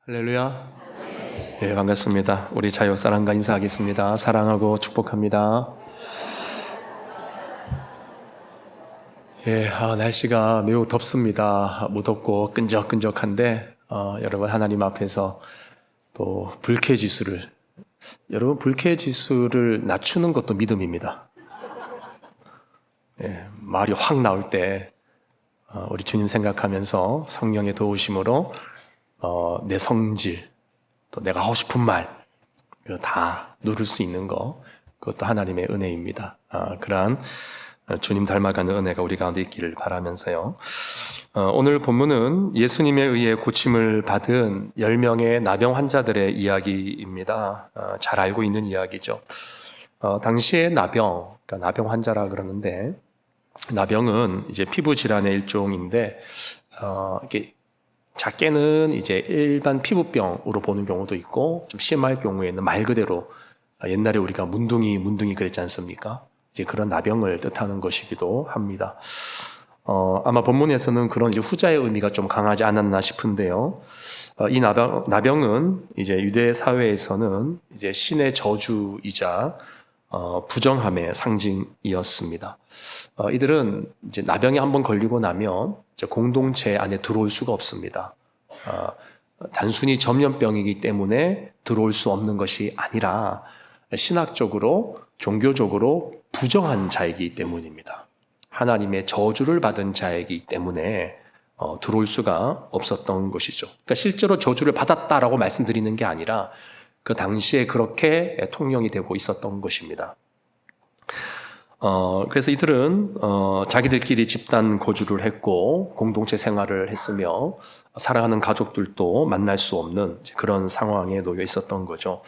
할렐루야. 예, 반갑습니다. 우리 자유사랑과 인사하겠습니다. 사랑하고 축복합니다. 예, 날씨가 매우 덥습니다. 무덥고 끈적끈적한데 여러분 하나님 앞에서 또 불쾌지수를 낮추는 것도 믿음입니다. 예, 말이 확 나올 때 우리 주님 생각하면서 성령의 도우심으로 내 성질, 또 내가 하고 싶은 말, 이거 다 누를 수 있는 거, 그것도 하나님의 은혜입니다. 그러한 주님 닮아가는 은혜가 우리 가운데 있기를 바라면서요. 오늘 본문은 예수님에 의해 고침을 받은 10명의 나병 환자들의 이야기입니다. 잘 알고 있는 이야기죠. 당시에 그러니까 나병 환자라 그러는데, 나병은 이제 피부 질환의 일종인데, 이렇게 작게는 이제 일반 피부병으로 보는 경우도 있고, 좀 심할 경우에는 말 그대로 옛날에 우리가 문둥이 그랬지 않습니까? 이제 그런 나병을 뜻하는 것이기도 합니다. 아마 본문에서는 그런 이제 후자의 의미가 좀 강하지 않았나 싶은데요. 이 나병은 이제 유대 사회에서는 이제 신의 저주이자 부정함의 상징이었습니다. 이들은 이제 나병에 한번 걸리고 나면 공동체 안에 들어올 수가 없습니다. 단순히 전염병이기 때문에 들어올 수 없는 것이 아니라 신학적으로, 종교적으로 부정한 자이기 때문입니다. 하나님의 저주를 받은 자이기 때문에 들어올 수가 없었던 것이죠. 그러니까 실제로 저주를 받았다라고 말씀드리는 게 아니라 그 당시에 그렇게 통용이 되고 있었던 것입니다. 그래서 이들은 자기들끼리 집단 거주를 했고 공동체 생활을 했으며 사랑하는 가족들도 만날 수 없는 그런 상황에 놓여 있었던 거죠.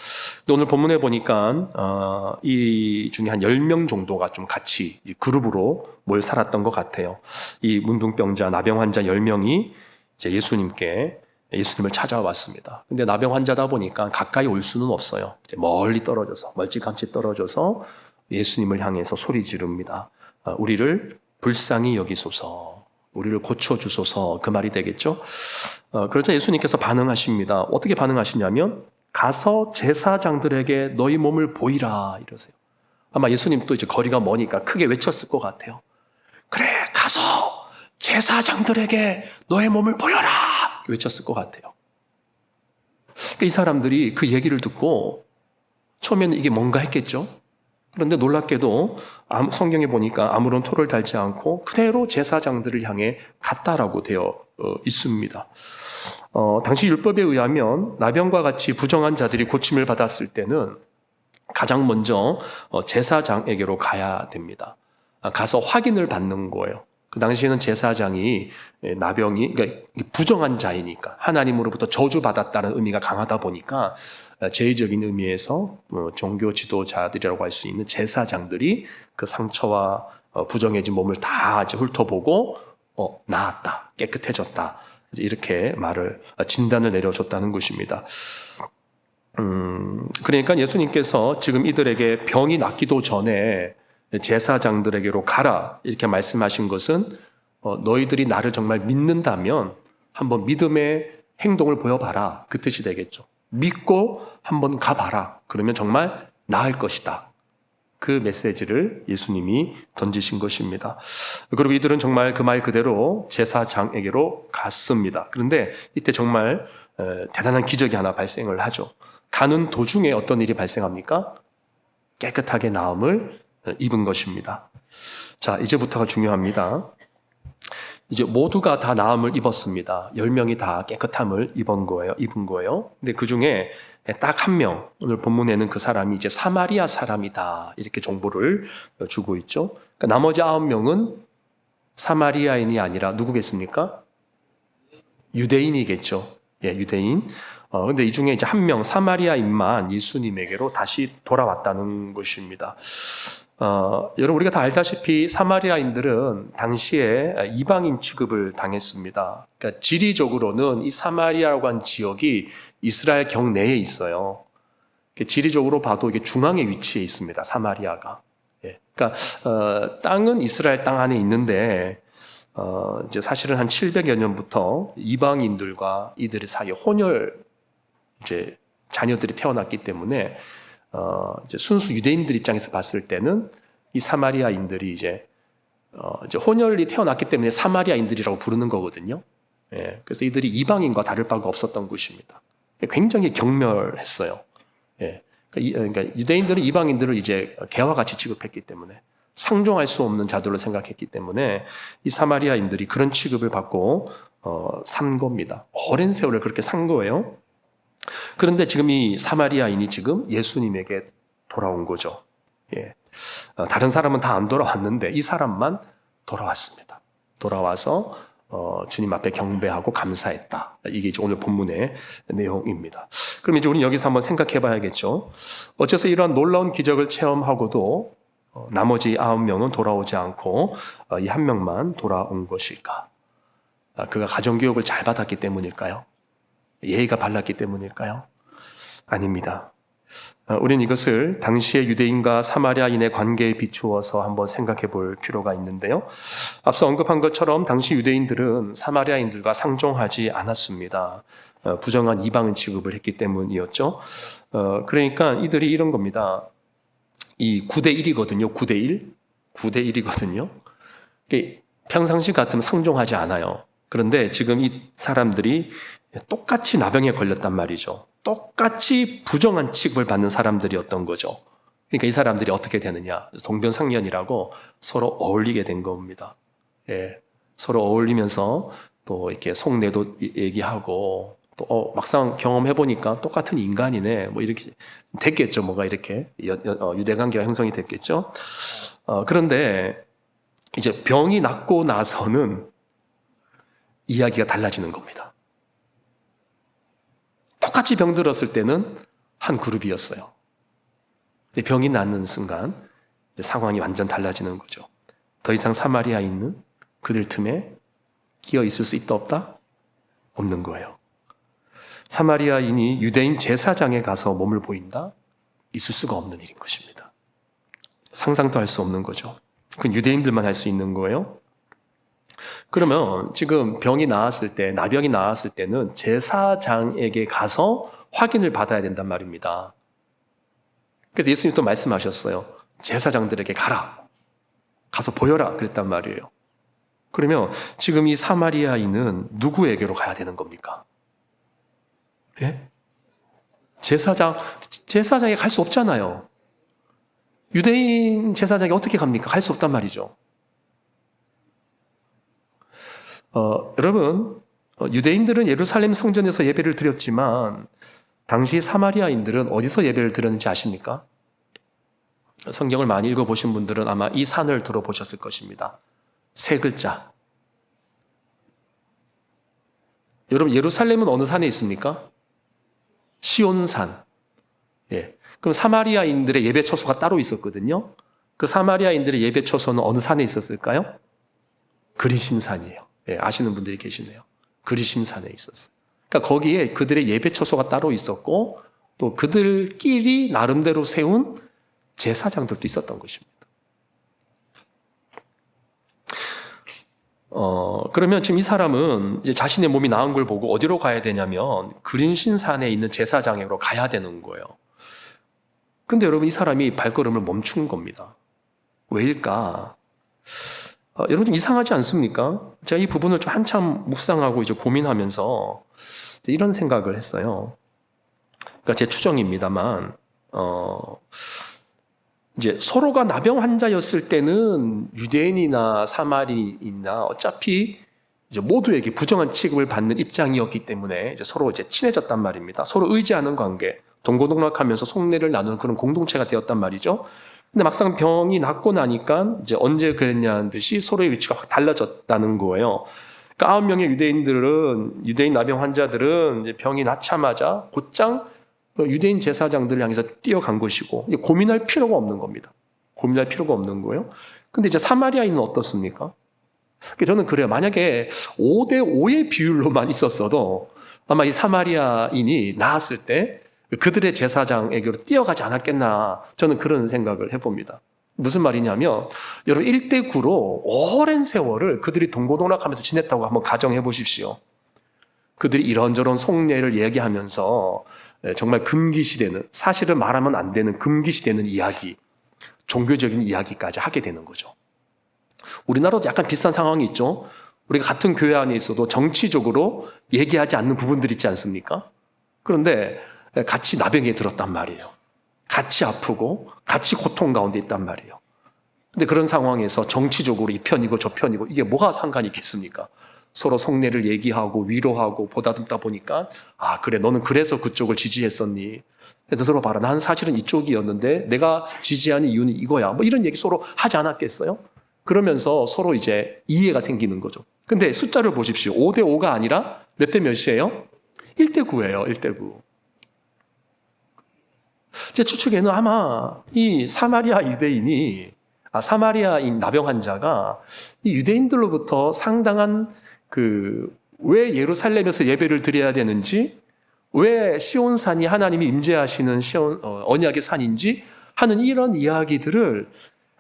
오늘 본문에 보니까 이 중에 한 10명 정도가 좀 같이 그룹으로 모여 살았던 것 같아요. 이 문둥병자, 나병 환자 10명이 이제 예수님을 찾아왔습니다. 근데 나병 환자다 보니까 가까이 올 수는 없어요. 이제 멀리 떨어져서, 멀찌감치 떨어져서 예수님을 향해서 소리 지릅니다. 우리를 불쌍히 여기소서, 우리를 고쳐주소서, 그 말이 되겠죠? 그러자 예수님께서 반응하십니다. 어떻게 반응하시냐면 가서 제사장들에게 너희 몸을 보이라 이러세요. 아마 예수님도 이제 거리가 머니까 크게 외쳤을 것 같아요. 그래, 가서 제사장들에게 너의 몸을 보여라 외쳤을 것 같아요. 그러니까 이 사람들이 그 얘기를 듣고 처음에는 이게 뭔가 했겠죠? 그런데 놀랍게도 성경에 보니까 아무런 토를 달지 않고 그대로 제사장들을 향해 갔다라고 되어 있습니다. 당시 율법에 의하면 나병과 같이 부정한 자들이 고침을 받았을 때는 가장 먼저 제사장에게로 가야 됩니다. 가서 확인을 받는 거예요. 그 당시에는 제사장이 나병이 그러니까 부정한 자이니까 하나님으로부터 저주받았다는 의미가 강하다 보니까 제의적인 의미에서 종교 지도자들이라고 할 수 있는 제사장들이 그 상처와 부정해진 몸을 다 훑어보고 나았다, 깨끗해졌다 이렇게 진단을 내려줬다는 것입니다. 그러니까 예수님께서 지금 이들에게 병이 낫기도 전에 제사장들에게로 가라 이렇게 말씀하신 것은 너희들이 나를 정말 믿는다면 한번 믿음의 행동을 보여봐라 그 뜻이 되겠죠. 믿고 한번 가봐라. 그러면 정말 나을 것이다. 그 메시지를 예수님이 던지신 것입니다. 그리고 이들은 정말 그 말 그대로 제사장에게로 갔습니다. 그런데 이때 정말 대단한 기적이 하나 발생을 하죠. 가는 도중에 어떤 일이 발생합니까? 깨끗하게 나음을 입은 것입니다. 자, 이제부터가 중요합니다. 이제 모두가 다 나음을 입었습니다. 10명이 다 깨끗함을 입은 거예요. 근데 그 중에 딱 한 명, 오늘 본문에는 그 사람이 이제 사마리아 사람이다. 이렇게 정보를 주고 있죠. 그러니까 나머지 9명은 사마리아인이 아니라 누구겠습니까? 유대인이겠죠. 예, 유대인. 근데 이 중에 이제 한 명, 사마리아인만 예수님에게로 다시 돌아왔다는 것입니다. 여러분 우리가 다 알다시피 사마리아인들은 당시에 이방인 취급을 당했습니다. 그러니까 지리적으로는 이 사마리아라고 한 지역이 이스라엘 경내에 있어요. 지리적으로 봐도 이게 중앙에 위치해 있습니다. 사마리아가. 예. 그러니까 땅은 이스라엘 땅 안에 있는데 이제 사실은 한 700여 년부터 이방인들과 이들의 사이에 혼혈 이제 자녀들이 태어났기 때문에 이제 순수 유대인들 입장에서 봤을 때는 이 사마리아인들이 이제 혼혈이 태어났기 때문에 사마리아인들이라고 부르는 거거든요. 예, 그래서 이들이 이방인과 다를 바가 없었던 것입니다. 굉장히 경멸했어요. 예, 그러니까 유대인들은 이방인들을 이제 개와 같이 취급했기 때문에 상종할 수 없는 자들로 생각했기 때문에 이 사마리아인들이 그런 취급을 받고 산 겁니다. 오랜 세월을 그렇게 산 거예요. 그런데 지금 이 사마리아인이 지금 예수님에게 돌아온 거죠. 예. 다른 사람은 다 안 돌아왔는데 이 사람만 돌아왔습니다. 돌아와서 주님 앞에 경배하고 감사했다. 이게 이제 오늘 본문의 내용입니다. 그럼 이제 우리는 여기서 한번 생각해 봐야겠죠. 어째서 이러한 놀라운 기적을 체험하고도 나머지 9명은 돌아오지 않고 이 한 명만 돌아온 것일까? 그가 가정교육을 잘 받았기 때문일까요? 예의가 발랐기 때문일까요? 아닙니다. 우리는 이것을 당시의 유대인과 사마리아인의 관계에 비추어서 한번 생각해 볼 필요가 있는데요. 앞서 언급한 것처럼 당시 유대인들은 사마리아인들과 상종하지 않았습니다. 부정한 이방인 취급을 했기 때문이었죠. 그러니까 이들이 이런 겁니다. 이 9대 1이거든요. 9대 1. 9대 1이거든요. 평상시 같으면 상종하지 않아요. 그런데 지금 이 사람들이 똑같이 나병에 걸렸단 말이죠. 똑같이 부정한 취급을 받는 사람들이었던 거죠. 그러니까 이 사람들이 어떻게 되느냐. 동병상련이라고 서로 어울리게 된 겁니다. 예, 서로 어울리면서 또 이렇게 속내도 얘기하고 또 막상 경험해보니까 똑같은 인간이네. 뭐 이렇게 됐겠죠. 뭐가 이렇게 유대관계가 형성이 됐겠죠. 그런데 이제 병이 낫고 나서는 이야기가 달라지는 겁니다. 똑같이 병들었을 때는 한 그룹이었어요. 병이 낫는 순간 상황이 완전 달라지는 거죠. 더 이상 사마리아인은 그들 틈에 끼어 있을 수 있다 없다? 없는 거예요. 사마리아인이 유대인 제사장에 가서 몸을 보인다? 있을 수가 없는 일인 것입니다. 상상도 할 수 없는 거죠. 그건 유대인들만 할 수 있는 거예요. 그러면 지금 병이 나았을 때, 나병이 나았을 때는 제사장에게 가서 확인을 받아야 된단 말입니다. 그래서 예수님 또 말씀하셨어요. 제사장들에게 가라. 가서 보여라. 그랬단 말이에요. 그러면 지금 이 사마리아인은 누구에게로 가야 되는 겁니까? 예? 제사장에 갈 수 없잖아요. 유대인 제사장이 어떻게 갑니까? 갈 수 없단 말이죠. 여러분, 유대인들은 예루살렘 성전에서 예배를 드렸지만 당시 사마리아인들은 어디서 예배를 드렸는지 아십니까? 성경을 많이 읽어보신 분들은 아마 이 산을 들어보셨을 것입니다. 세 글자. 여러분, 예루살렘은 어느 산에 있습니까? 시온산. 예. 그럼 사마리아인들의 예배 처소가 따로 있었거든요. 그 사마리아인들의 예배 처소는 어느 산에 있었을까요? 그리심산이에요. 예, 아시는 분들이 계시네요. 그리심산에 있었어요. 그러니까 거기에 그들의 예배 처소가 따로 있었고 또 그들끼리 나름대로 세운 제사장들도 있었던 것입니다. 그러면 지금 이 사람은 이제 자신의 몸이 나은 걸 보고 어디로 가야 되냐면 그린신산에 있는 제사장으로 가야 되는 거예요. 근데 여러분 이 사람이 발걸음을 멈춘 겁니다. 왜일까? 여러분 좀 이상하지 않습니까? 제가 이 부분을 좀 한참 묵상하고 이제 고민하면서 이런 생각을 했어요. 그러니까 제 추정입니다만, 이제 서로가 나병 환자였을 때는 유대인이나 사마리인이나 어차피 이제 모두에게 부정한 취급을 받는 입장이었기 때문에 이제 서로 이제 친해졌단 말입니다. 서로 의지하는 관계, 동고동락하면서 속내를 나누는 그런 공동체가 되었단 말이죠. 근데 막상 병이 낫고 나니까 이제 언제 그랬냐는 듯이 서로의 위치가 확 달라졌다는 거예요. 그러니까 9명의 유대인 나병 환자들은 이제 병이 낫자마자 곧장 유대인 제사장들을 향해서 뛰어간 것이고 이제 고민할 필요가 없는 겁니다. 고민할 필요가 없는 거예요. 근데 이제 사마리아인은 어떻습니까? 저는 그래요. 만약에 5대 5의 비율로만 있었어도 아마 이 사마리아인이 나았을 때 그들의 제사장에게로 뛰어가지 않았겠나 저는 그런 생각을 해봅니다. 무슨 말이냐면 여러분 1대 9로 오랜 세월을 그들이 동고동락하면서 지냈다고 한번 가정해 보십시오. 그들이 이런저런 속내를 얘기하면서 정말 금기시되는, 사실은 말하면 안 되는 금기시되는 이야기, 종교적인 이야기까지 하게 되는 거죠. 우리나라도 약간 비슷한 상황이 있죠. 우리가 같은 교회 안에 있어도 정치적으로 얘기하지 않는 부분들이 있지 않습니까? 그런데 같이 나병에 들었단 말이에요. 같이 아프고 같이 고통 가운데 있단 말이에요. 근데 그런 상황에서 정치적으로 이 편이고 저 편이고 이게 뭐가 상관이 있겠습니까? 서로 속내를 얘기하고 위로하고 보다듬다 보니까 그래 너는 그래서 그쪽을 지지했었니? 그래서 서로 봐라 나는 사실은 이쪽이었는데 내가 지지하는 이유는 이거야. 뭐 이런 얘기 서로 하지 않았겠어요? 그러면서 서로 이제 이해가 생기는 거죠. 근데 숫자를 보십시오. 5대 5가 아니라 몇 대 몇이에요? 1대 9예요. 1대 9. 제 추측에는 아마 이 사마리아인 나병 환자가 이 유대인들로부터 상당한 왜 예루살렘에서 예배를 드려야 되는지, 왜 시온산이 하나님이 임재하시는 언약의 산인지 하는 이런 이야기들을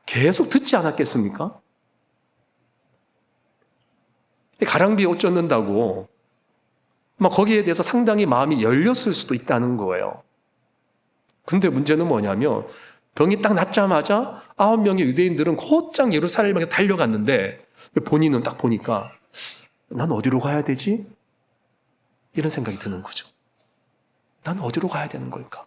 계속 듣지 않았겠습니까? 가랑비에 옷 젖는다고 막 거기에 대해서 상당히 마음이 열렸을 수도 있다는 거예요. 근데 문제는 뭐냐면 병이 딱 낫자마자 9명의 유대인들은 곧장 예루살렘에 달려갔는데 본인은 딱 보니까 난 어디로 가야 되지? 이런 생각이 드는 거죠. 난 어디로 가야 되는 걸까?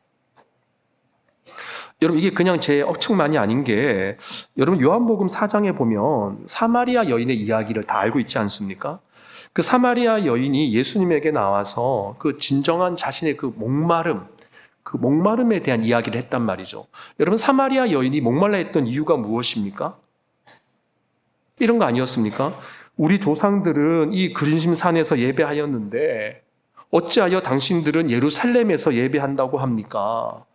여러분 이게 그냥 제 억측만이 아닌 게 여러분 요한복음 4장에 보면 사마리아 여인의 이야기를 다 알고 있지 않습니까? 그 사마리아 여인이 예수님에게 나와서 그 진정한 자신의 그 목마름에 대한 이야기를 했단 말이죠. 여러분 사마리아 여인이 목말라 했던 이유가 무엇입니까? 이런 거 아니었습니까? 우리 조상들은 이 그린심산에서 예배하였는데 어찌하여 당신들은 예루살렘에서 예배한다고 합니까?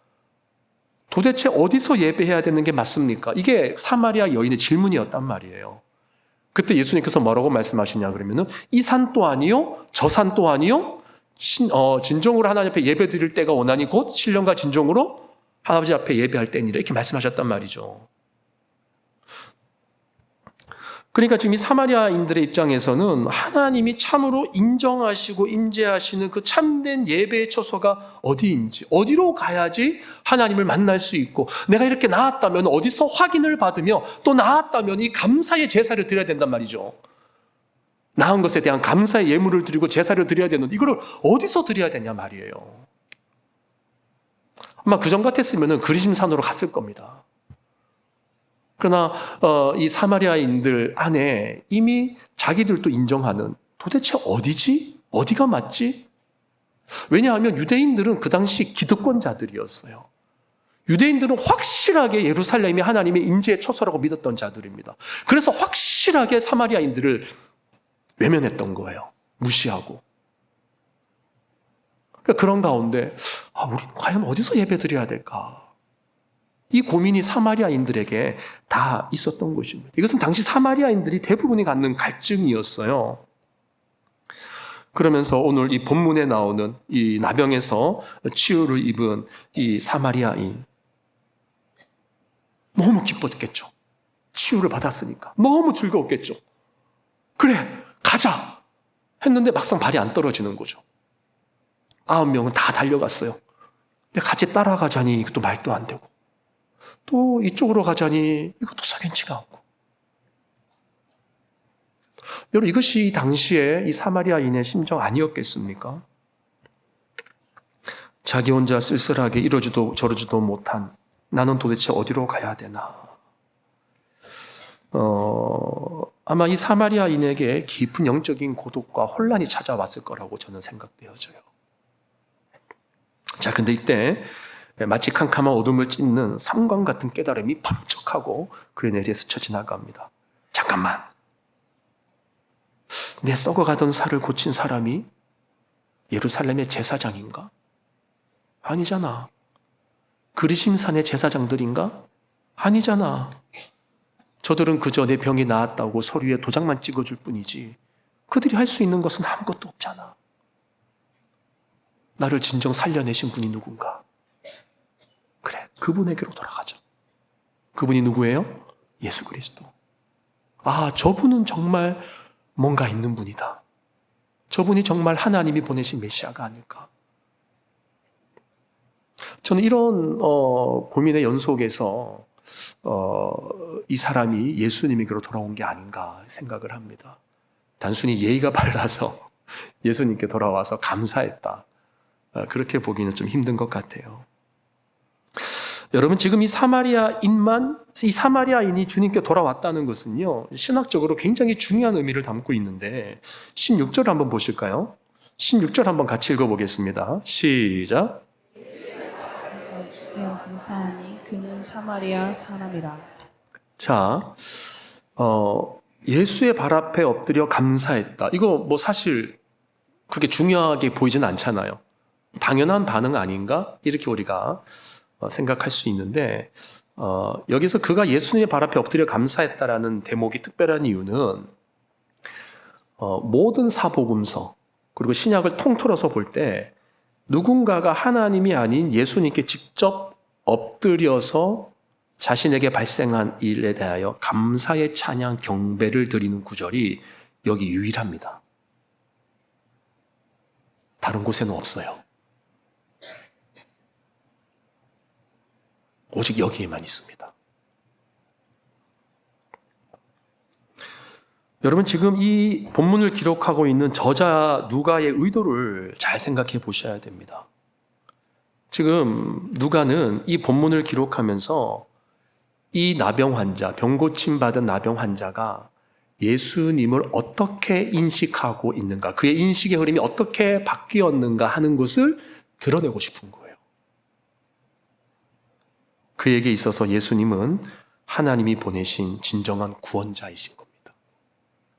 도대체 어디서 예배해야 되는 게 맞습니까? 이게 사마리아 여인의 질문이었단 말이에요. 그때 예수님께서 뭐라고 말씀하시냐 그러면은 이 산도 아니요 저 산도 아니요 진정으로 하나님 앞에 예배 드릴 때가 오나니 곧 신령과 진정으로 아버지 앞에 예배할 때니라 이렇게 말씀하셨단 말이죠. 그러니까 지금 이 사마리아인들의 입장에서는 하나님이 참으로 인정하시고 임재하시는 그 참된 예배의 처소가 어디인지, 어디로 가야지 하나님을 만날 수 있고, 내가 이렇게 나았다면 어디서 확인을 받으며 또 나았다면 이 감사의 제사를 드려야 된단 말이죠. 나은 것에 대한 감사의 예물을 드리고 제사를 드려야 되는데 이거를 어디서 드려야 되냐 말이에요. 아마 그전 같았으면 그리심산으로 갔을 겁니다. 그러나 이 사마리아인들 안에 이미 자기들도 인정하는 도대체 어디지? 어디가 맞지? 왜냐하면 유대인들은 그 당시 기득권자들이었어요. 유대인들은 확실하게 예루살렘이 하나님의 임재의 처소라고 믿었던 자들입니다. 그래서 확실하게 사마리아인들을 외면했던 거예요. 무시하고. 그러니까 그런 가운데 우리는 과연 어디서 예배드려야 될까? 이 고민이 사마리아인들에게 다 있었던 것입니다. 이것은 당시 사마리아인들이 대부분이 갖는 갈증이었어요. 그러면서 오늘 이 본문에 나오는 이 나병에서 치유를 입은 이 사마리아인 너무 기뻤겠죠. 치유를 받았으니까 너무 즐거웠겠죠. 그래 가자 했는데 막상 발이 안 떨어지는 거죠. 9명은 다 달려갔어요. 근데 같이 따라가자니 이것도 말도 안 되고 또 이쪽으로 가자니 이것도 석연치가 않고. 여러분 이것이 당시에 이 사마리아인의 심정 아니었겠습니까? 자기 혼자 쓸쓸하게 이러지도 저러지도 못한 나는 도대체 어디로 가야 되나. 아마 이 사마리아인에게 깊은 영적인 고독과 혼란이 찾아왔을 거라고 저는 생각되어져요. 자, 근데 이때 마치 캄캄한 어둠을 찢는 삼광 같은 깨달음이 번쩍하고 그의 내리에 스쳐 지나갑니다. 잠깐만. 내 썩어가던 살을 고친 사람이 예루살렘의 제사장인가? 아니잖아. 그리심산의 제사장들인가? 아니잖아. 저들은 그저 내 병이 나았다고 서류에 도장만 찍어줄 뿐이지 그들이 할 수 있는 것은 아무것도 없잖아. 나를 진정 살려내신 분이 누군가? 그래, 그분에게로 돌아가자. 그분이 누구예요? 예수 그리스도. 저분은 정말 뭔가 있는 분이다. 저분이 정말 하나님이 보내신 메시아가 아닐까? 저는 이런 고민의 연속에서 이 사람이 예수님에게로 돌아온 게 아닌가 생각을 합니다. 단순히 예의가 발라서 예수님께 돌아와서 감사했다. 그렇게 보기는 좀 힘든 것 같아요. 여러분, 지금 이 사마리아인이 주님께 돌아왔다는 것은요, 신학적으로 굉장히 중요한 의미를 담고 있는데 16절 한번 보실까요? 16절 한번 같이 읽어보겠습니다. 시작. 감사하니 그는 사마리아 사람이라. 자, 예수의 발 앞에 엎드려 감사했다. 이거 뭐 사실 그렇게 중요하게 보이진 않잖아요. 당연한 반응 아닌가? 이렇게 우리가 생각할 수 있는데 여기서 그가 예수님의 발 앞에 엎드려 감사했다라는 대목이 특별한 이유는 모든 사복음서 그리고 신약을 통틀어서 볼 때 누군가가 하나님이 아닌 예수님께 직접 엎드려서 자신에게 발생한 일에 대하여 감사의 찬양 경배를 드리는 구절이 여기 유일합니다. 다른 곳에는 없어요. 오직 여기에만 있습니다. 여러분, 지금 이 본문을 기록하고 있는 저자 누가의 의도를 잘 생각해 보셔야 됩니다. 지금 누가는 이 본문을 기록하면서 이 나병 환자, 병 고침 받은 나병 환자가 예수님을 어떻게 인식하고 있는가, 그의 인식의 흐름이 어떻게 바뀌었는가 하는 것을 드러내고 싶은 거예요. 그에게 있어서 예수님은 하나님이 보내신 진정한 구원자이신 겁니다.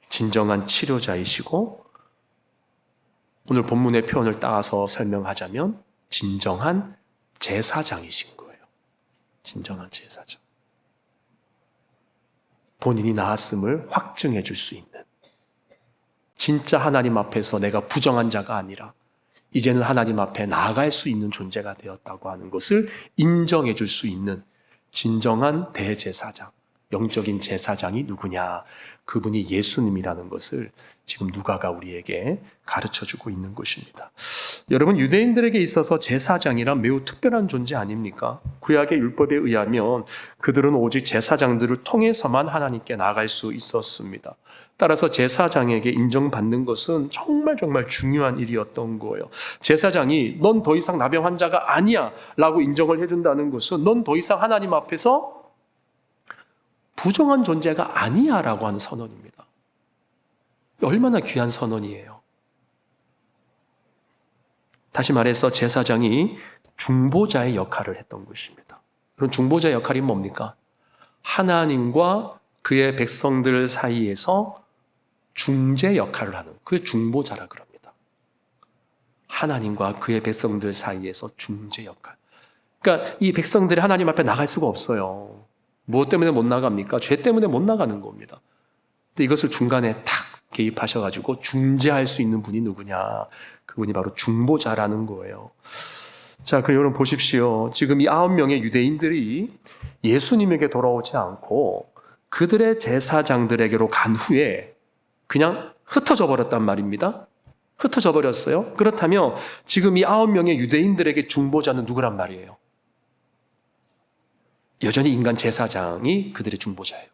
진정한 치료자이시고, 오늘 본문의 표현을 따서 설명하자면 진정한 제사장이신 거예요. 진정한 제사장. 본인이 나았음을 확증해 줄 수 있는, 진짜 하나님 앞에서 내가 부정한 자가 아니라 이제는 하나님 앞에 나아갈 수 있는 존재가 되었다고 하는 것을 인정해 줄 수 있는 진정한 대제사장, 영적인 제사장이 누구냐? 그분이 예수님이라는 것을 지금 누가가 우리에게 가르쳐주고 있는 것입니다. 여러분, 유대인들에게 있어서 제사장이란 매우 특별한 존재 아닙니까? 구약의 율법에 의하면 그들은 오직 제사장들을 통해서만 하나님께 나아갈 수 있었습니다. 따라서 제사장에게 인정받는 것은 정말 중요한 일이었던 거예요. 제사장이 넌 더 이상 나병 환자가 아니야 라고 인정을 해준다는 것은 넌 더 이상 하나님 앞에서 부정한 존재가 아니야 라고 하는 선언입니다. 얼마나 귀한 선언이에요. 다시 말해서 제사장이 중보자의 역할을 했던 것입니다. 그런 중보자의 역할이 뭡니까? 하나님과 그의 백성들 사이에서 중재 역할을 하는, 그게 중보자라 그럽니다. 하나님과 그의 백성들 사이에서 중재 역할. 그러니까 이 백성들이 하나님 앞에 나갈 수가 없어요. 무엇 때문에 못 나갑니까? 죄 때문에 못 나가는 겁니다. 근데 이것을 중간에 탁 개입하셔가지고 중재할 수 있는 분이 누구냐? 그분이 바로 중보자라는 거예요. 자, 그럼 여러분 보십시오. 지금 이 9명의 유대인들이 예수님에게 돌아오지 않고 그들의 제사장들에게로 간 후에 그냥 흩어져 버렸단 말입니다. 흩어져 버렸어요. 그렇다면 지금 이 9명의 유대인들에게 중보자는 누구란 말이에요? 여전히 인간 제사장이 그들의 중보자예요.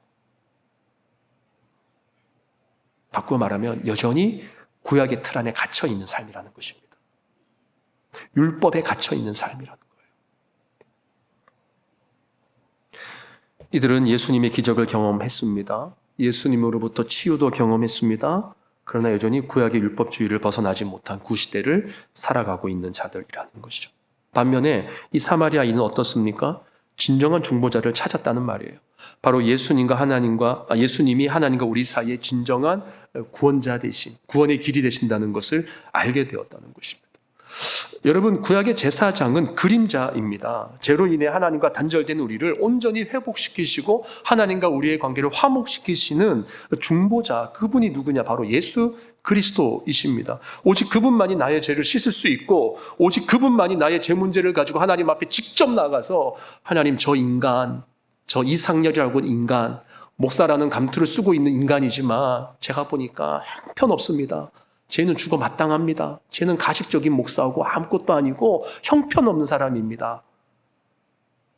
바꾸어 말하면 여전히 구약의 틀 안에 갇혀 있는 삶이라는 것입니다. 율법에 갇혀 있는 삶이라는 거예요. 이들은 예수님의 기적을 경험했습니다. 예수님으로부터 치유도 경험했습니다. 그러나 여전히 구약의 율법주의를 벗어나지 못한 구시대를 살아가고 있는 자들이라는 것이죠. 반면에 이 사마리아인은 어떻습니까? 진정한 중보자를 찾았다는 말이에요. 바로 예수님이 하나님과 우리 사이의 진정한 구원자 되신, 구원의 길이 되신다는 것을 알게 되었다는 것입니다. 여러분, 구약의 제사장은 그림자입니다. 죄로 인해 하나님과 단절된 우리를 온전히 회복시키시고 하나님과 우리의 관계를 화목시키시는 중보자, 그분이 누구냐? 바로 예수 그리스도이십니다. 오직 그분만이 나의 죄를 씻을 수 있고 오직 그분만이 나의 죄 문제를 가지고 하나님 앞에 직접 나가서 하나님, 저 인간, 저 이상렬이라고 하는 인간, 목사라는 감투를 쓰고 있는 인간이지만 제가 보니까 형편없습니다. 쟤는 죽어 마땅합니다. 쟤는 가식적인 목사고 아무것도 아니고 형편없는 사람입니다.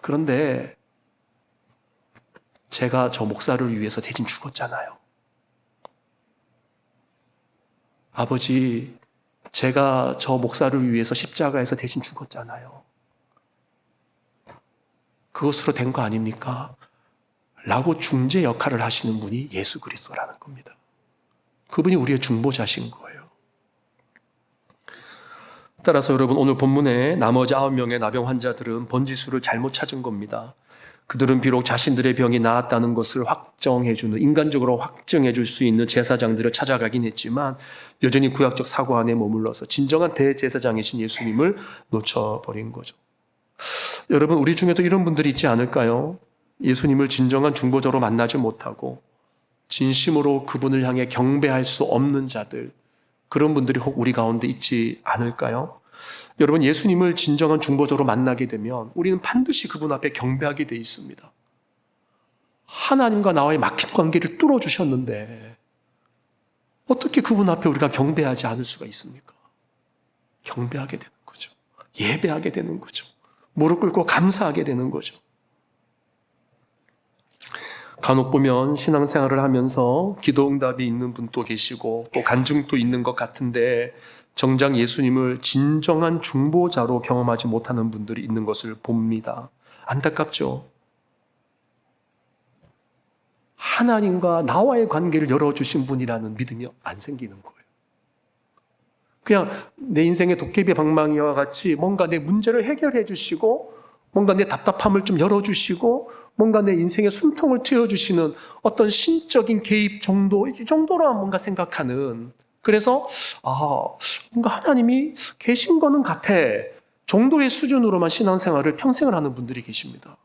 그런데 제가 저 목사를 위해서 대신 죽었잖아요. 아버지, 제가 저 목사를 위해서 십자가에서 대신 죽었잖아요. 그것으로 된 거 아닙니까? 라고 중재 역할을 하시는 분이 예수 그리스도라는 겁니다. 그분이 우리의 중보자신 거예요. 따라서 여러분, 오늘 본문에 나머지 9명의 나병 환자들은 번지수를 잘못 찾은 겁니다. 그들은 비록 자신들의 병이 나았다는 것을 확정해주는, 인간적으로 확정해줄 수 있는 제사장들을 찾아가긴 했지만 여전히 구약적 사고 안에 머물러서 진정한 대제사장이신 예수님을 놓쳐버린 거죠. 여러분, 우리 중에도 이런 분들이 있지 않을까요? 예수님을 진정한 중보자로 만나지 못하고 진심으로 그분을 향해 경배할 수 없는 자들, 그런 분들이 혹 우리 가운데 있지 않을까요? 여러분, 예수님을 진정한 중보자로 만나게 되면 우리는 반드시 그분 앞에 경배하게 돼 있습니다. 하나님과 나와의 막힌 관계를 뚫어주셨는데 어떻게 그분 앞에 우리가 경배하지 않을 수가 있습니까? 경배하게 되는 거죠. 예배하게 되는 거죠. 무릎 꿇고 감사하게 되는 거죠. 간혹 보면 신앙생활을 하면서 기도응답이 있는 분도 계시고 또 간증도 있는 것 같은데 정작 예수님을 진정한 중보자로 경험하지 못하는 분들이 있는 것을 봅니다. 안타깝죠? 하나님과 나와의 관계를 열어주신 분이라는 믿음이 안 생기는 거예요. 그냥 내 인생의 도깨비 방망이와 같이 뭔가 내 문제를 해결해 주시고 뭔가 내 답답함을 좀 열어주시고 뭔가 내 인생의 숨통을 트여주시는 어떤 신적인 개입 정도, 이 정도로만 뭔가 생각하는, 그래서 뭔가 하나님이 계신 거는 같아 정도의 수준으로만 신앙생활을 평생을 하는 분들이 계십니다.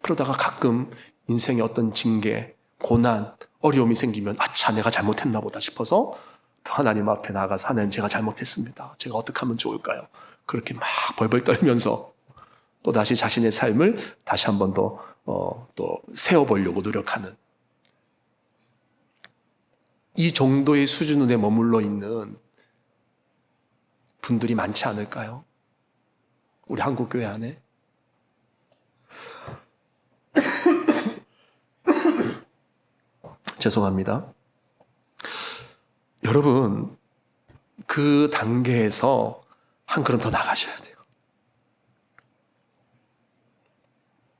그러다가 가끔 인생의 어떤 징계, 고난, 어려움이 생기면 아차, 내가 잘못했나 보다 싶어서 하나님 앞에 나가서 하나님, 제가 잘못했습니다. 제가 어떻게 하면 좋을까요? 그렇게 막 벌벌 떨면서 또 다시 자신의 삶을 다시 한 번 더 또 세워보려고 노력하는, 이 정도의 수준에 머물러 있는 분들이 많지 않을까요? 우리 한국교회 안에. 죄송합니다. 여러분, 그 단계에서 한 걸음 더 나가셔야 돼요.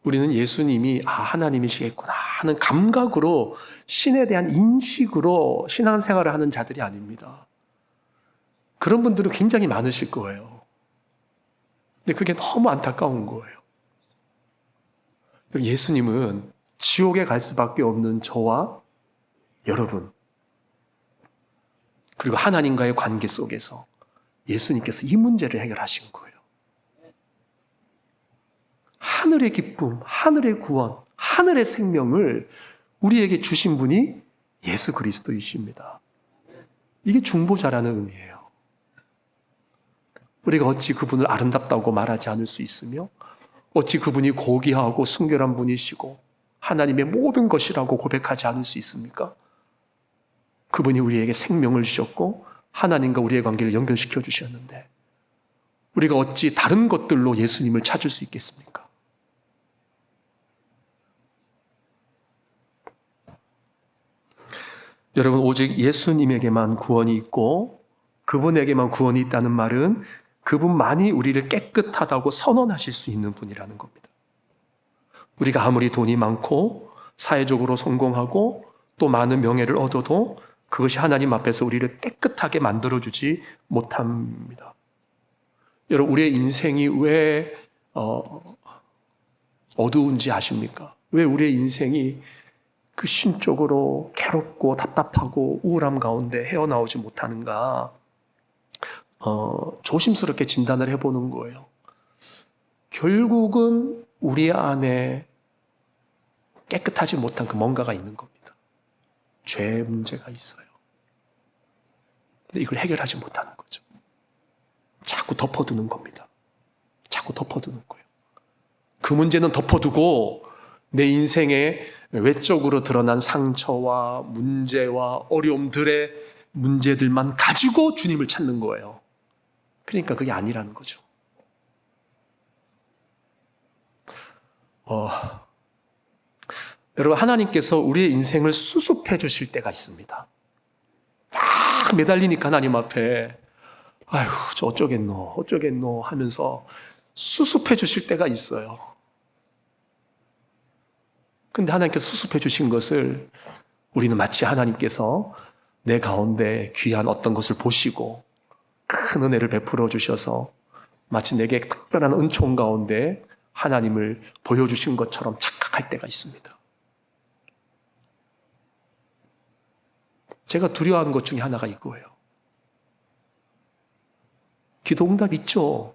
우리는 예수님이 하나님이시겠구나 하는 감각으로, 신에 대한 인식으로 신앙생활을 하는 자들이 아닙니다. 그런 분들은 굉장히 많으실 거예요. 근데 그게 너무 안타까운 거예요. 예수님은 지옥에 갈 수밖에 없는 저와 여러분, 그리고 하나님과의 관계 속에서 예수님께서 이 문제를 해결하신 거예요. 하늘의 기쁨, 하늘의 구원, 하늘의 생명을 우리에게 주신 분이 예수 그리스도이십니다. 이게 중보자라는 의미예요. 우리가 어찌 그분을 아름답다고 말하지 않을 수 있으며, 어찌 그분이 고귀하고 순결한 분이시고 하나님의 모든 것이라고 고백하지 않을 수 있습니까? 그분이 우리에게 생명을 주셨고 하나님과 우리의 관계를 연결시켜 주셨는데 우리가 어찌 다른 것들로 예수님을 찾을 수 있겠습니까? 여러분, 오직 예수님에게만 구원이 있고 그분에게만 구원이 있다는 말은 그분만이 우리를 깨끗하다고 선언하실 수 있는 분이라는 겁니다. 우리가 아무리 돈이 많고 사회적으로 성공하고 또 많은 명예를 얻어도 그것이 하나님 앞에서 우리를 깨끗하게 만들어주지 못합니다. 여러분, 우리의 인생이 왜 어두운지 아십니까? 왜 우리의 인생이 그 심적으로 괴롭고 답답하고 우울함 가운데 헤어나오지 못하는가? 조심스럽게 진단을 해보는 거예요. 결국은 우리 안에 깨끗하지 못한 그 뭔가가 있는 겁니다. 죄의 문제가 있어요. 근데 이걸 해결하지 못하는 거죠. 자꾸 덮어두는 겁니다. 자꾸 덮어두는 거예요. 그 문제는 덮어두고 내 인생의 외적으로 드러난 상처와 문제와 어려움들의 문제들만 가지고 주님을 찾는 거예요. 그러니까 그게 아니라는 거죠. 여러분, 하나님께서 우리의 인생을 수습해 주실 때가 있습니다. 막 매달리니까 하나님 앞에 아휴, 저 어쩌겠노 하면서 수습해 주실 때가 있어요. 근데 하나님께서 수습해 주신 것을 우리는 마치 하나님께서 내 가운데 귀한 어떤 것을 보시고 큰 은혜를 베풀어 주셔서 마치 내게 특별한 은총 가운데 하나님을 보여주신 것처럼 착각할 때가 있습니다. 제가 두려워하는 것 중에 하나가 이거예요. 기도응답 있죠.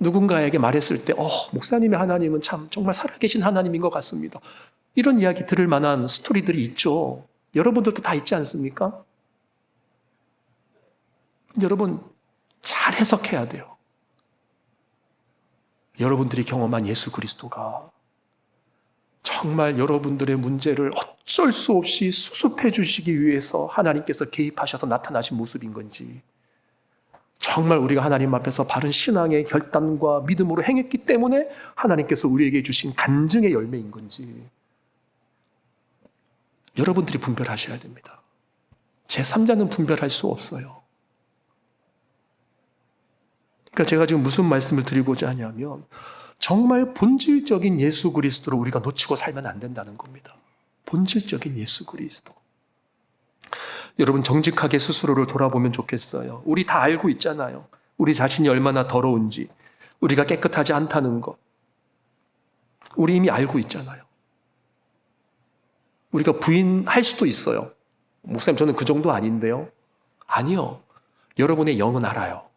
누군가에게 말했을 때 목사님의 하나님은 참 정말 살아계신 하나님인 것 같습니다. 이런 이야기 들을 만한 스토리들이 있죠. 여러분들도 다 있지 않습니까? 여러분 잘 해석해야 돼요. 여러분들이 경험한 예수 그리스도가 정말 여러분들의 문제를 어쩔 수 없이 수습해 주시기 위해서 하나님께서 개입하셔서 나타나신 모습인 건지, 정말 우리가 하나님 앞에서 바른 신앙의 결단과 믿음으로 행했기 때문에 하나님께서 우리에게 주신 간증의 열매인 건지 여러분들이 분별하셔야 됩니다. 제3자는 분별할 수 없어요. 그러니까 제가 지금 무슨 말씀을 드리고자 하냐면 정말 본질적인 예수 그리스도를 우리가 놓치고 살면 안 된다는 겁니다. 본질적인 예수 그리스도. 여러분 정직하게 스스로를 돌아보면 좋겠어요. 우리 다 알고 있잖아요. 우리 자신이 얼마나 더러운지, 우리가 깨끗하지 않다는 것. 우리 이미 알고 있잖아요. 우리가 부인할 수도 있어요. 목사님 저는 그 정도 아닌데요. 아니요. 여러분의 영은 알아요.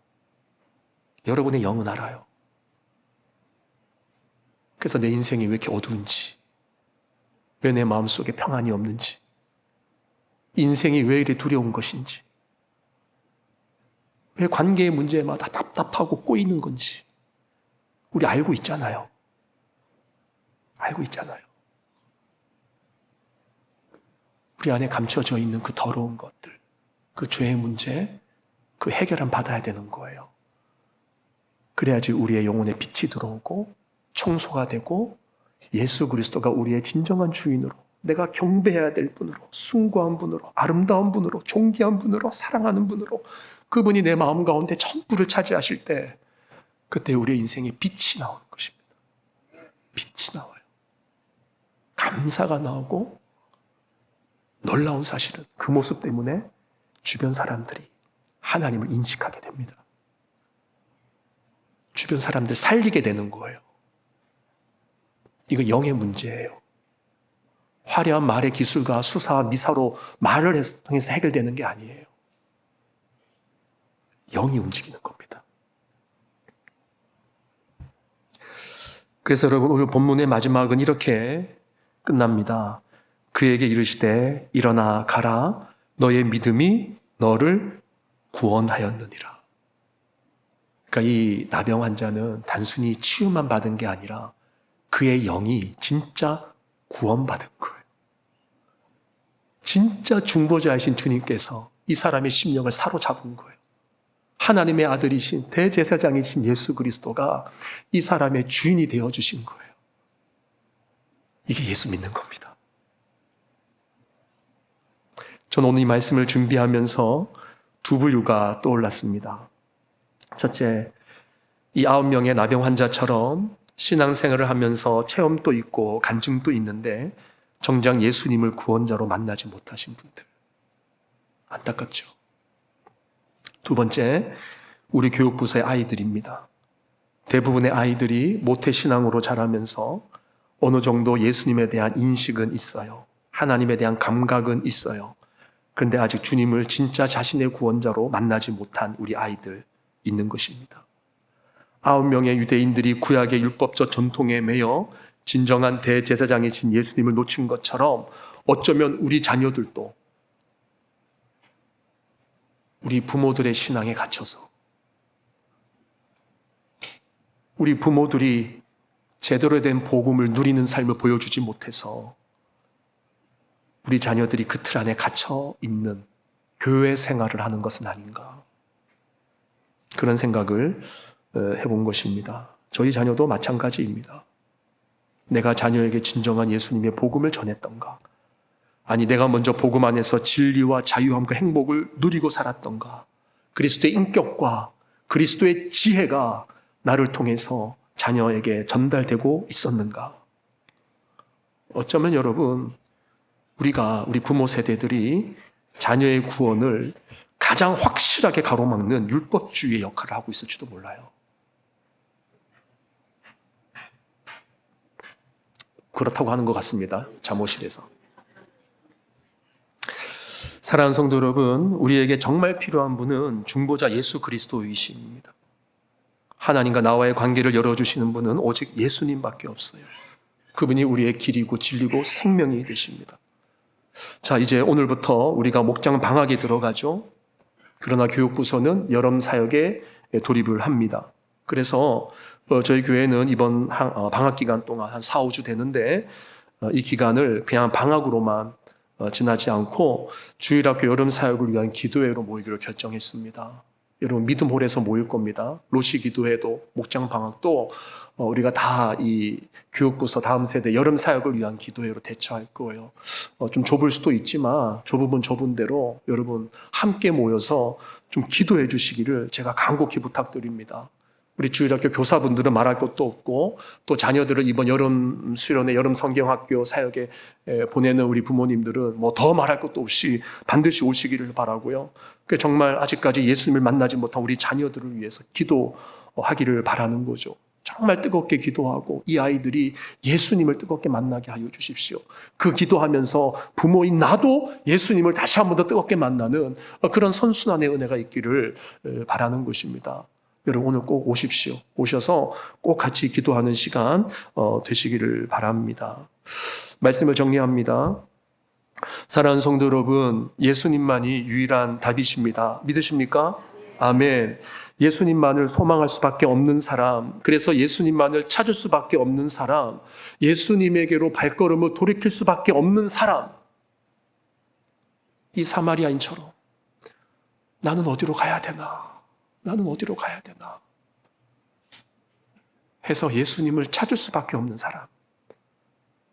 여러분의 영은 알아요. 그래서 내 인생이 왜 이렇게 어두운지, 왜 내 마음속에 평안이 없는지, 인생이 왜 이리 두려운 것인지, 왜 관계의 문제마다 답답하고 꼬이는 건지 우리 알고 있잖아요. 알고 있잖아요. 우리 안에 감춰져 있는 그 더러운 것들, 그 죄의 문제, 그 해결은 받아야 되는 거예요. 그래야지 우리의 영혼에 빛이 들어오고 청소가 되고 예수 그리스도가 우리의 진정한 주인으로, 내가 경배해야 될 분으로, 숭고한 분으로, 아름다운 분으로, 존귀한 분으로, 사랑하는 분으로 그분이 내 마음 가운데 전부를 차지하실 때 그때 우리의 인생에 빛이 나오는 것입니다. 빛이 나와요. 감사가 나오고 놀라운 사실은 그 모습 때문에 주변 사람들이 하나님을 인식하게 됩니다. 주변 사람들 살리게 되는 거예요. 이거 영의 문제예요. 화려한 말의 기술과 수사와 미사로 말을 통해서 해결되는 게 아니에요. 영이 움직이는 겁니다. 그래서 여러분 오늘 본문의 마지막은 이렇게 끝납니다. 그에게 이르시되 일어나 가라 너의 믿음이 너를 구원하였느니라. 그러니까 이 나병 환자는 단순히 치유만 받은 게 아니라 그의 영이 진짜 구원받은 거예요. 진짜 중보자이신 주님께서 이 사람의 심령을 사로잡은 거예요. 하나님의 아들이신 대제사장이신 예수 그리스도가 이 사람의 주인이 되어주신 거예요. 이게 예수 믿는 겁니다. 저는 오늘 이 말씀을 준비하면서 두 부류가 떠올랐습니다. 첫째, 이 9명의 나병 환자처럼 신앙생활을 하면서 체험도 있고 간증도 있는데 정작 예수님을 구원자로 만나지 못하신 분들. 안타깝죠. 두 번째, 우리 교육부서의 아이들입니다. 대부분의 아이들이 모태신앙으로 자라면서 어느 정도 예수님에 대한 인식은 있어요. 하나님에 대한 감각은 있어요. 그런데 아직 주님을 진짜 자신의 구원자로 만나지 못한 우리 아이들 있는 것입니다. 9명의 유대인들이 구약의 율법적 전통에 매여 진정한 대제사장이신 예수님을 놓친 것처럼 어쩌면 우리 자녀들도 우리 부모들의 신앙에 갇혀서 우리 부모들이 제대로 된 복음을 누리는 삶을 보여주지 못해서 우리 자녀들이 그 틀 안에 갇혀 있는 교회 생활을 하는 것은 아닌가, 그런 생각을 해본 것입니다. 저희 자녀도 마찬가지입니다. 내가 자녀에게 진정한 예수님의 복음을 전했던가, 아니 내가 먼저 복음 안에서 진리와 자유함과 행복을 누리고 살았던가, 그리스도의 인격과 그리스도의 지혜가 나를 통해서 자녀에게 전달되고 있었는가. 어쩌면 여러분, 우리 부모 세대들이 자녀의 구원을 가장 확실하게 가로막는 율법주의의 역할을 하고 있을지도 몰라요. 그렇다고 하는 것 같습니다. 잠옷실에서. 사랑하는 성도 여러분, 우리에게 정말 필요한 분은 중보자 예수 그리스도이십니다. 하나님과 나와의 관계를 열어주시는 분은 오직 예수님밖에 없어요. 그분이 우리의 길이고 진리고 생명이 되십니다. 자, 이제 오늘부터 우리가 목장 방학에 들어가죠. 그러나 교육부서는 여름 사역에 돌입을 합니다. 그래서 저희 교회는 이번 방학 기간 동안 한 4, 5주 되는데 이 기간을 그냥 방학으로만 지나지 않고 주일학교 여름 사역을 위한 기도회로 모이기로 결정했습니다. 여러분 믿음홀에서 모일 겁니다. 로시 기도회도 목장 방학도 우리가 다 이 교육부서 다음 세대 여름 사역을 위한 기도회로 대처할 거예요. 좀 좁을 수도 있지만 좁으면 좁은 대로 여러분 함께 모여서 좀 기도해 주시기를 제가 간곡히 부탁드립니다. 우리 주일학교 교사분들은 말할 것도 없고 또 자녀들을 이번 여름 수련회 여름 성경학교 사역에 보내는 우리 부모님들은 뭐 더 말할 것도 없이 반드시 오시기를 바라고요. 정말 아직까지 예수님을 만나지 못한 우리 자녀들을 위해서 기도하기를 바라는 거죠. 정말 뜨겁게 기도하고 이 아이들이 예수님을 뜨겁게 만나게 하여 주십시오. 그 기도하면서 부모인 나도 예수님을 다시 한 번 더 뜨겁게 만나는 그런 선순환의 은혜가 있기를 바라는 것입니다. 여러분 오늘 꼭 오십시오. 오셔서 꼭 같이 기도하는 시간 되시기를 바랍니다. 말씀을 정리합니다. 사랑하는 성도 여러분, 예수님만이 유일한 답이십니다. 믿으십니까? 아멘. 예수님만을 소망할 수밖에 없는 사람, 그래서 예수님만을 찾을 수밖에 없는 사람, 예수님에게로 발걸음을 돌이킬 수밖에 없는 사람, 이 사마리아인처럼 나는 어디로 가야 되나? 나는 어디로 가야 되나? 해서 예수님을 찾을 수밖에 없는 사람,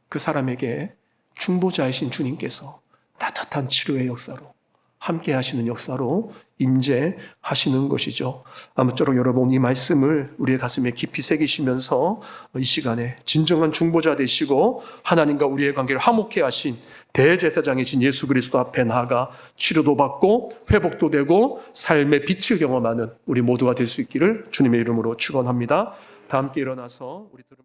그 사람에게 중보자이신 주님께서 따뜻한 치료의 역사로 함께 하시는 역사로 임재하시는 것이죠. 아무쪼록 여러분 이 말씀을 우리의 가슴에 깊이 새기시면서 이 시간에 진정한 중보자 되시고 하나님과 우리의 관계를 화목케 하신 대제사장이신 예수 그리스도 앞에 나아가 치료도 받고 회복도 되고 삶의 빛을 경험하는 우리 모두가 될 수 있기를 주님의 이름으로 축원합니다. 다 함께 일어나서 우리 들은